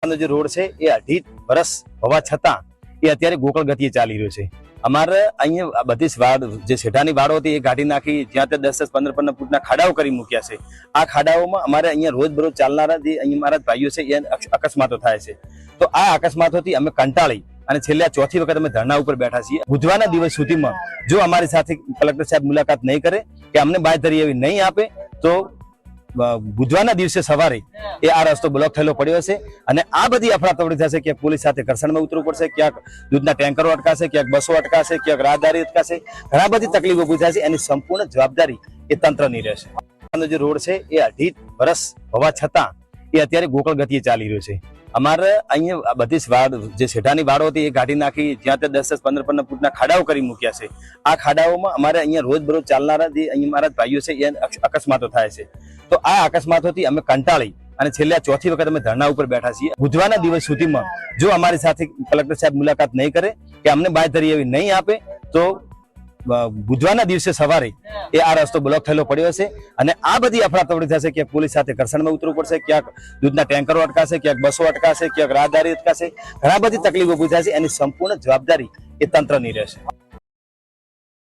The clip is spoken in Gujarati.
જે રોડ છે એ 2.5 વર્ષ હોવા છતાં એ અત્યારે ગોકળ ગતિએ ચાલી રહ્યો છે। અમારે અહીંયા બધી વાડ જે શેઠાની વાડો હતી એ કાઢી નાખી, જ્યાં તે 10-15 ફૂટના ખાડાઓ કરી મૂક્યા છે। આ ખાડાઓમાં અમારે અહીંયા રોજબરોજ ચાલનારા જે અહીંયા મારા ભાઈઓ છે એ અકસ્માતો થાય છે। તો આ અકસ્માતોથી અમે કંટાળી અને છેલ્લે ચોથી વખત અમે ધરણા ઉપર બેઠા છીએ। બુધવારના દિવસ સુધીમાં જો અમારી સાથે કલેક્ટર સાહેબ મુલાકાત નહીં કરે કે અમને બાંયધરી એવી નહીં આપે તો બુધવારના દિવસે સવારે એ આ રસ્તો બ્લોક થયેલો પડ્યો છે અને આ બધી અફડાતફડી થશે। ક્યાંક પોલીસ સાથે ઘર્ષણમાં ઉતરવું પડશે, ક્યાંક દૂધના ટેન્કરો અટકાશે, ક્યાંક બસો અટકાશે, ક્યાંક રાહદારી અટકાશે, ઘણા બધી તકલીફો ઊભી થશે। એની સંપૂર્ણ જવાબદારી એ તંત્રની રહેશે। જે રોડ છે એ 2.5 વર્ષ હોવા છતાં એ અત્યારે ગોકળ ગતિએ ચાલી રહ્યો છે। અમારે અહીંયા બધી વાડ જે શેઠાની વાડો હતી એ કાઢી નાખી, જ્યાં તે 10-15 ફૂટના ખાડાઓ કરી મૂક્યા છે। આ ખાડાઓમાં અમારે અહીંયા રોજબરોજ ચાલનારા જે અહીંયા મારા ભાઈઓ છે એ અકસ્માતો થાય છે। તો આ અકસ્માતોથી અમે કંટાળી અને છેલ્લે ચોથી વખત અમે ધરણા ઉપર બેઠા છીએ। બુધવારના દિવસ સુધીમાં જો અમારી સાથે કલેક્ટર સાહેબ મુલાકાત નહીં કરે કે અમને બાંયધરી એવી નહીં આપે તો બુધવારના દિવસે સવારે એ આ રસ્તો બ્લોક થયેલો પડ્યો છે અને આ બધી અફડાતફડી થશે। ક્યાંક પોલીસ સાથે ઘર્ષણમાં ઉતરવું પડશે, ક્યાંક દૂધના ટેન્કરો અટકાશે, ક્યાંક બસો અટકાશે, ક્યાંક રાહદારી અટકાશે, ઘણા બધી તકલીફો ઊભી થશે। એની સંપૂર્ણ જવાબદારી એ તંત્રની રહેશે।